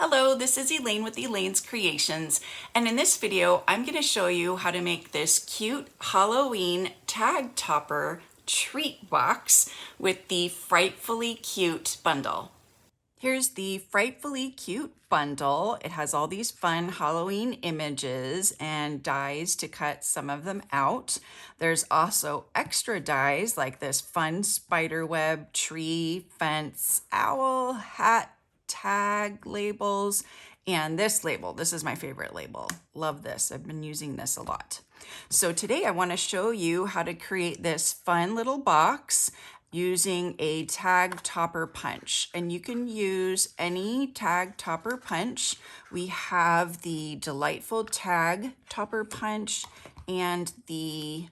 Hello, this is Elaine with Elaine's Creations, and in this video I'm going to show you how to make this cute Halloween tag topper treat box with the Frightfully Cute bundle. Here's the Frightfully Cute bundle. It has all these fun Halloween images and dies to cut some of them out. There's also extra dies like this fun spider web, tree, fence, owl, hat, tag labels, and this label. This is my favorite label. Love this. I've been using this a lot. So today I want to show you how to create this fun little box using a tag topper punch, and you can use any tag topper punch. We have the Delightful Tag Topper Punch and the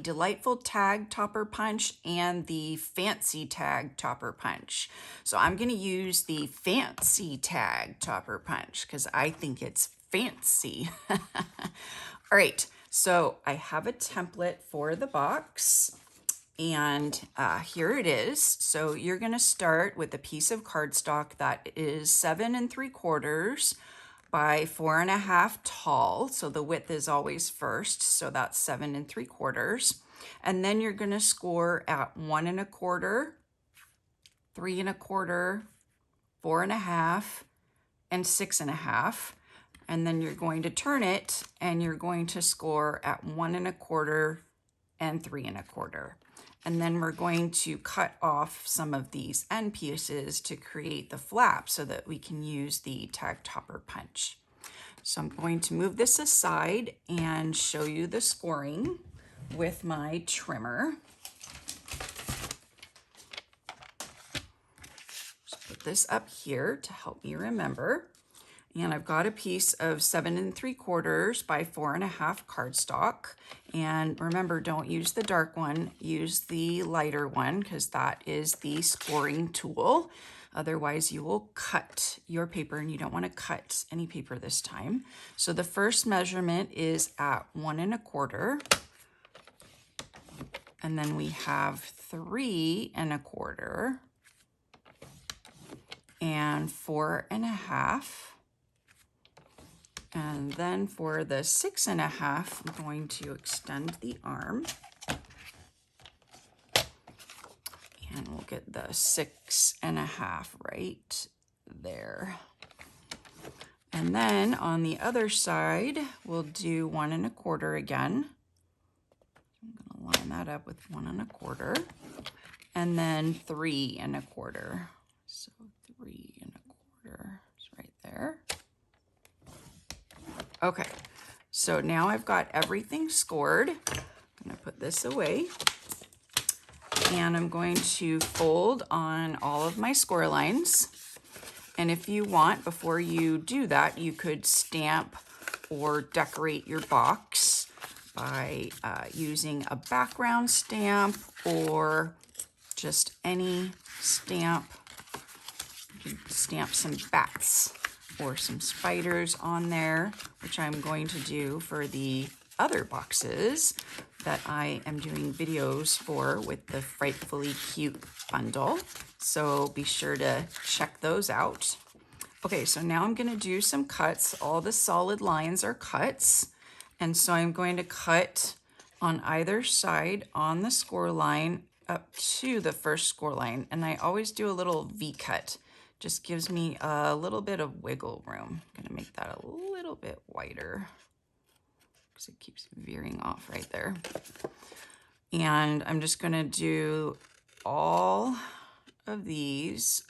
Delightful Tag Topper Punch and the Fancy Tag Topper Punch. So I'm going to use the Fancy Tag Topper Punch because I think it's fancy. All right, so I have a template for the box, and here it is. So you're going to start with a piece of cardstock that is 7 3/4 by 4.5 tall. So the width is always first. So that's 7 3/4. And then you're going to score at 1 1/4, 3 1/4, 4.5, and 6.5. And then you're going to turn it and you're going to score at 1 1/4 and 3 1/4. And then we're going to cut off some of these end pieces to create the flap so that we can use the tag topper punch. So I'm going to move this aside and show you the scoring with my trimmer. Just put this up here to help me remember. And I've got a piece of 7 3/4 by 4.5 cardstock. And remember, don't use the dark one, use the lighter one because that is the scoring tool. Otherwise, you will cut your paper, and you don't want to cut any paper this time. So the first measurement is at 1 1/4. And then we have 3 1/4 and 4.5. And then for the 6.5, I'm going to extend the arm. And we'll get the 6.5 right there. And then on the other side, we'll do 1 1/4 again. I'm going to line that up with 1 1/4. And then 3 1/4. So 3 1/4 is right there. Okay, so now I've got everything scored. I'm going to put this away. And I'm going to fold on all of my score lines. And if you want, before you do that, you could stamp or decorate your box by using a background stamp or just any stamp. You can stamp some bats or some spiders on there, which I'm going to do for the other boxes that I am doing videos for with the Frightfully Cute bundle. So be sure to check those out. Okay, so now I'm going to do some cuts. All the solid lines are cuts. And so I'm going to cut on either side on the score line up to the first score line. And I always do a little V-cut. Just gives me a little bit of wiggle room. I'm going to make that a little bit wider because it keeps veering off right there. And I'm just going to do all of these.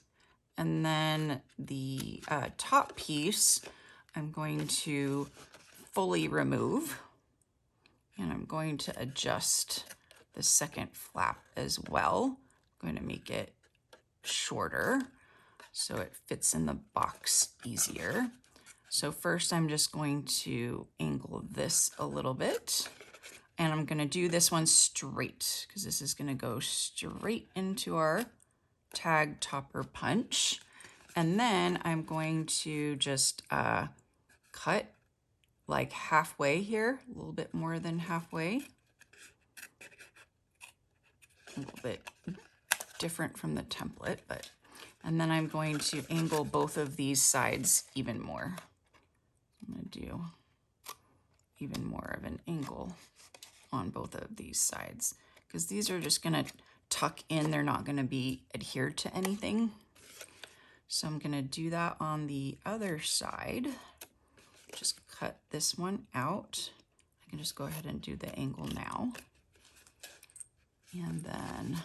And then the top piece, I'm going to fully remove. And I'm going to adjust the second flap as well. I'm going to make it shorter so it fits in the box easier. So first I'm just going to angle this a little bit, and I'm going to do this one straight because this is going to go straight into our tag topper punch. And then I'm going to just cut like halfway here, a little bit more than halfway. a little bit different from the template, but, and then I'm going to angle both of these sides even more. I'm gonna do even more of an angle on both of these sides because these are just gonna tuck in. They're not gonna be adhered to anything. So I'm gonna do that on the other side. Just cut this one out. I can just go ahead and do the angle now. And then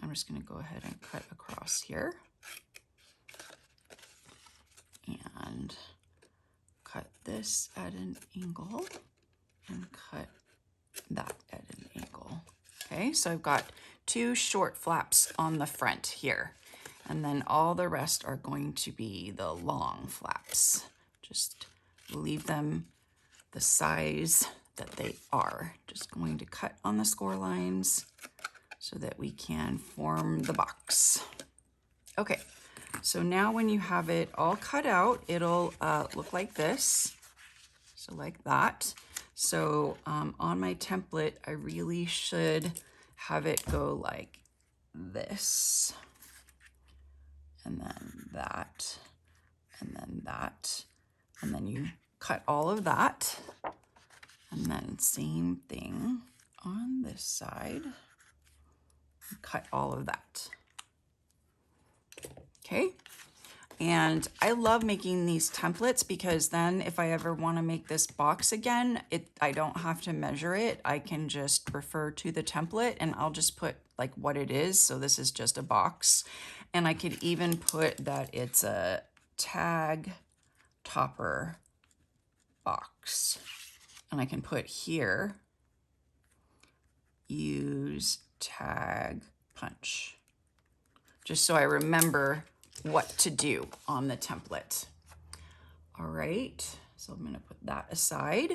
I'm just gonna go ahead and cut across here. And cut this at an angle and cut that at an angle. Okay, so I've got 2 short flaps on the front here. And then all the rest are going to be the long flaps. Just leave them the size that they are. Just going to cut on the score lines so that we can form the box. Okay, so now when you have it all cut out, it'll look like this. So like that. So on my template, I really should have it go like this. And then that, and then that, and then you cut all of that, and then same thing on this side, cut all of that. Okay, and I love making these templates because then if I ever want to make this box again, I don't have to measure it. I can just refer to the template and I'll just put like what it is. So this is just a box. And I could even put that it's a tag topper box. And I can put here, use tag punch, just so I remember what to do on the template. All right, so I'm gonna put that aside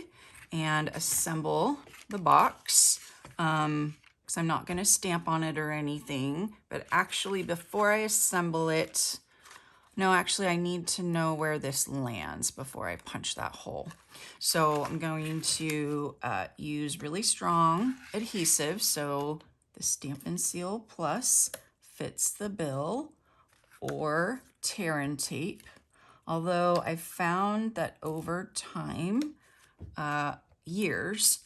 and assemble the box. Because I'm not gonna stamp on it or anything, but actually before I assemble it, no, actually I need to know where this lands before I punch that hole. So I'm going to use really strong adhesive. So the Stampin' Seal Plus fits the bill, or tear and tape. Although I've found that over time, years,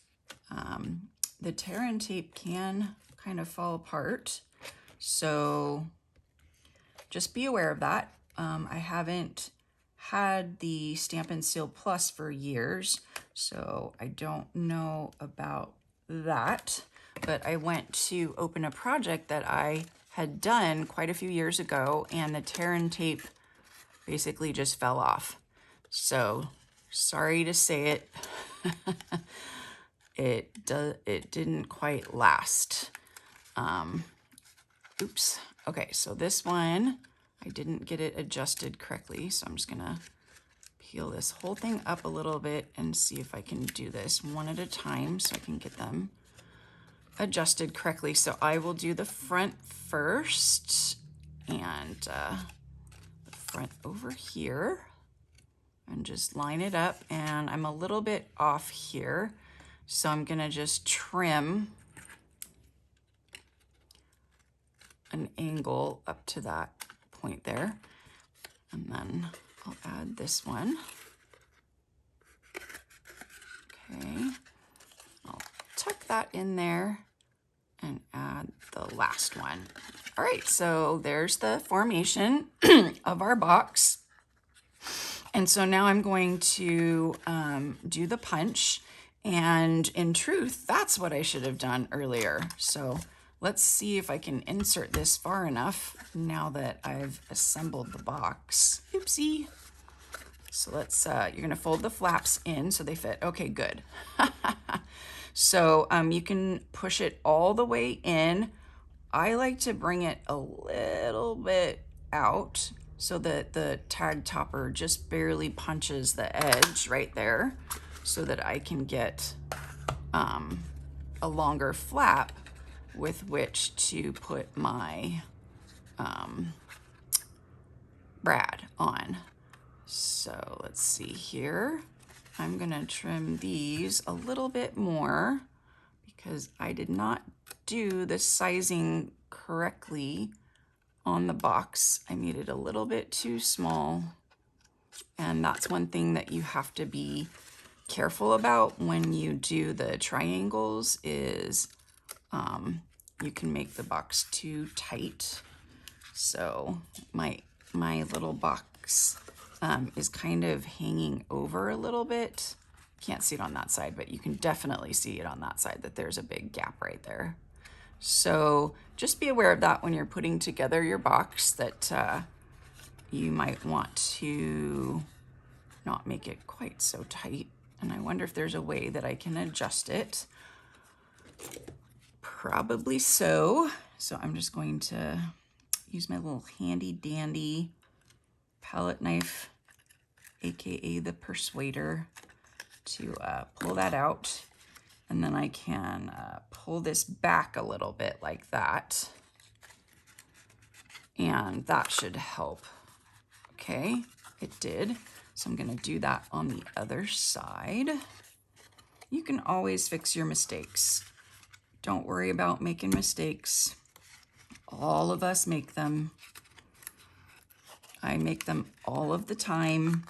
the tear and tape can kind of fall apart. So just be aware of that. I haven't had the Stampin' Seal Plus for years, so I don't know about that. But I went to open a project that I had done quite a few years ago, and the tear and tape basically just fell off. So sorry to say it. It didn't quite last. Oops. Okay, so this one, I didn't get it adjusted correctly, so I'm just gonna peel this whole thing up a little bit and see if I can do this one at a time so I can get them adjusted correctly. So I will do the front first, and the front over here, and just line it up. And I'm a little bit off here, so I'm gonna just trim an angle up to that point there. And then I'll add this one. Okay, I'll tuck that in there and add the last one. All right, so there's the formation of our box. And so now I'm going to do the punch. And in truth, that's what I should have done earlier. So let's see if I can insert this far enough now that I've assembled the box. Oopsie. So let's, you're gonna fold the flaps in so they fit. Okay, good. So you can push it all the way in. I like to bring it a little bit out so that the tag topper just barely punches the edge right there, so that I can get a longer flap with which to put my brad on. So let's see here. I'm gonna trim these a little bit more because I did not do the sizing correctly on the box. I made it a little bit too small, and that's one thing that you have to be careful about when you do the triangles is you can make the box too tight. So my little box is kind of hanging over a little bit. Can't see it on that side, but you can definitely see it on that side that there's a big gap right there. So just be aware of that when you're putting together your box, that you might want to not make it quite so tight. And I wonder if there's a way that I can adjust it. Probably so. So I'm just going to use my little handy dandy palette knife, aka the persuader, to pull that out. And then I can pull this back a little bit like that. And that should help. Okay, it did. So I'm gonna do that on the other side. You can always fix your mistakes. Don't worry about making mistakes. All of us make them. I make them all of the time,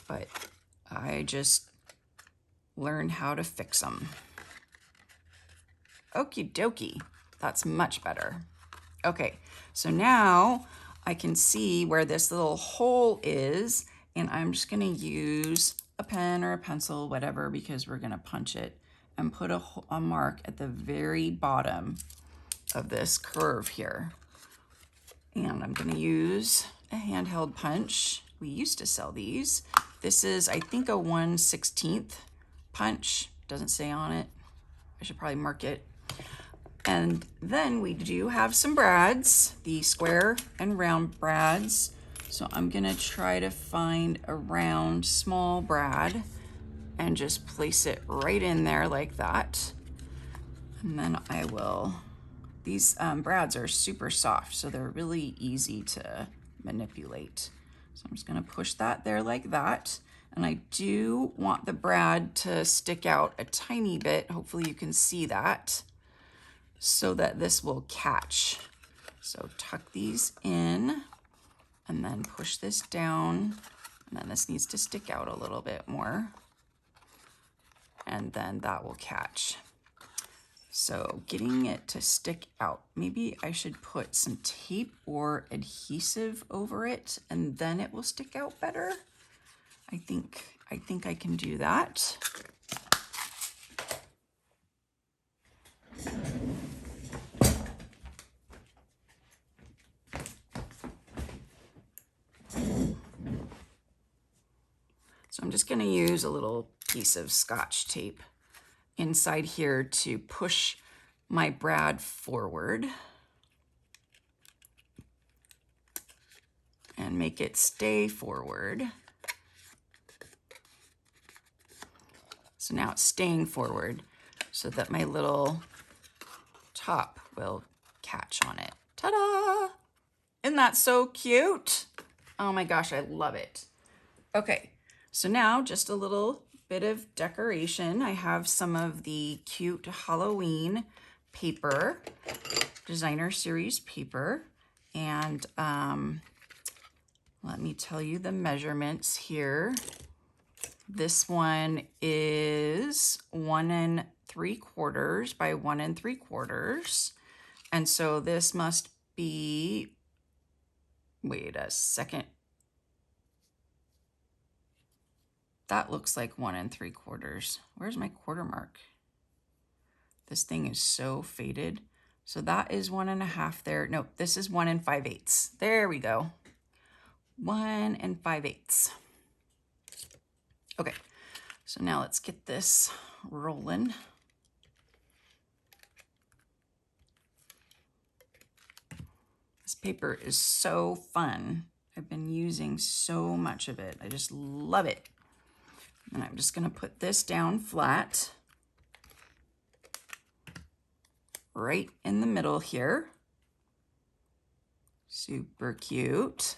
but I just learn how to fix them. Okie dokie, that's much better. Okay, so now I can see where this little hole is, and I'm just gonna use a pen or a pencil, whatever, because we're gonna punch it, and put a mark at the very bottom of this curve here. And I'm gonna use a handheld punch. We used to sell these. This is, I think, a 1/16 punch. Doesn't say on it. I should probably mark it. And then we do have some brads, the square and round brads. So I'm gonna try to find a round, small brad and just place it right in there like that. And then I will, these brads are super soft, so they're really easy to manipulate. So I'm just gonna push that there like that. And I do want the brad to stick out a tiny bit. Hopefully you can see that, so that this will catch. So tuck these in and then push this down. And then this needs to stick out a little bit more. And then that will catch. So getting it to stick out, maybe I should put some tape or adhesive over it and then it will stick out better. I think I can do that. So I'm just gonna use a little piece of Scotch tape inside here to push my brad forward and make it stay forward. So now it's staying forward so that my little top will catch on it. Ta-da! Isn't that so cute? Oh my gosh, I love it. Okay, so now just a little bit of decoration. I have some of the cute Halloween paper, designer series paper, and let me tell you the measurements here. This one is 1 3/4 by 1 3/4. And so this must be, wait a second. That looks like 1 3/4. Where's my quarter mark? This thing is so faded. So that is 1 1/2 there. No, this is 1 5/8. There we go. 1 5/8. Okay, so now let's get this rolling. This paper is so fun. I've been using so much of it. I just love it. And I'm just gonna put this down flat, right in the middle here. Super cute.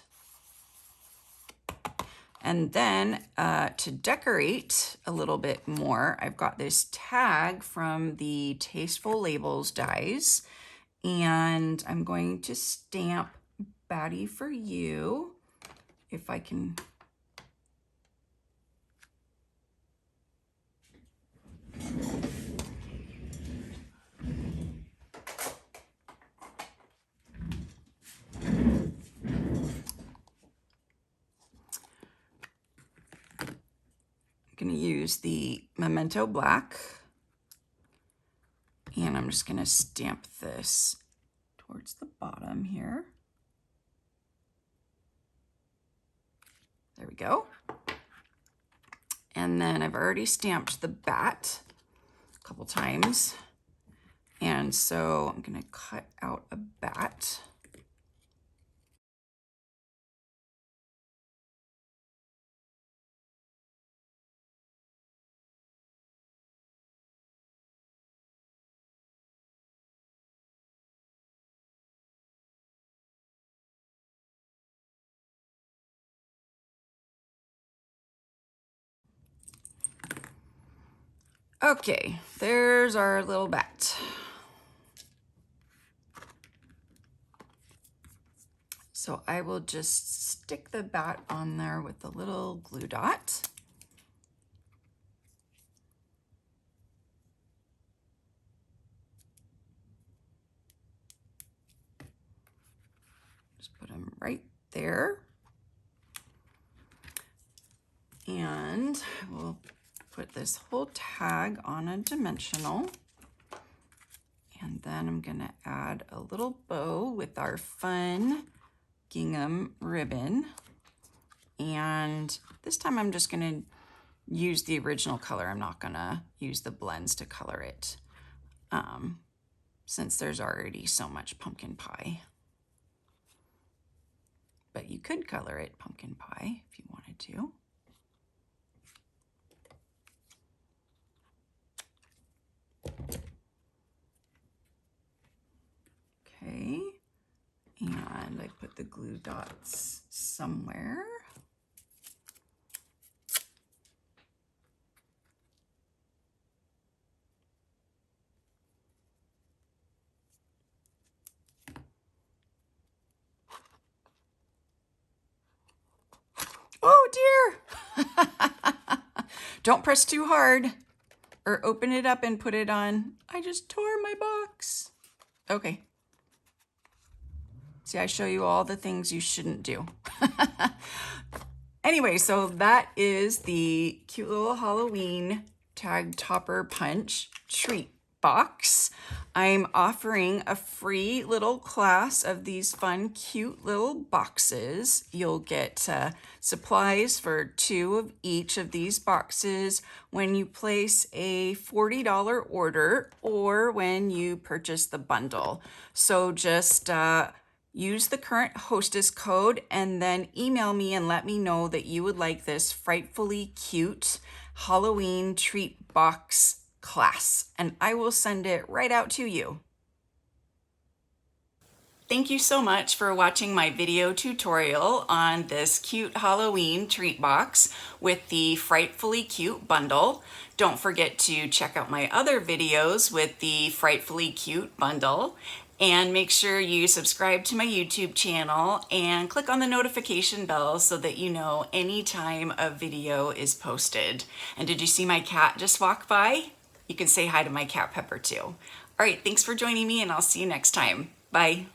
And then to decorate a little bit more, I've got this tag from the Tasteful Labels dies, and I'm going to stamp Batty for you, if I can. Going to use the Memento Black, and I'm just going to stamp this towards the bottom here. There we go. And then I've already stamped the bat a couple times, and so I'm going to cut out a bat. Okay, there's our little bat. So I will just stick the bat on there with a little glue dot. Just put them right there. And we'll put this whole tag on a dimensional. And then I'm gonna add a little bow with our fun gingham ribbon. And this time I'm just gonna use the original color. I'm not gonna use the blends to color it, since there's already so much pumpkin pie. But you could color it pumpkin pie if you wanted to. Okay, and I put the glue dots somewhere. Oh dear! Don't press too hard or open it up and put it on. I just tore my box. Okay. See, I show you all the things you shouldn't do. Anyway, so that is the cute little Halloween tag topper punch treat box. I'm offering a free little class of these fun, cute little boxes. You'll get supplies for 2 of each of these boxes when you place a $40 order or when you purchase the bundle. So just use the current hostess code and then email me and let me know that you would like this Frightfully Cute Halloween treat box class, and I will send it right out to you. Thank you so much for watching my video tutorial on this cute Halloween treat box with the Frightfully Cute bundle. Don't forget to check out my other videos with the Frightfully Cute bundle. And make sure you subscribe to my YouTube channel and click on the notification bell so that you know anytime a video is posted. And did you see my cat just walk by? You can say hi to my cat Pepper too. All right, thanks for joining me and I'll see you next time. Bye.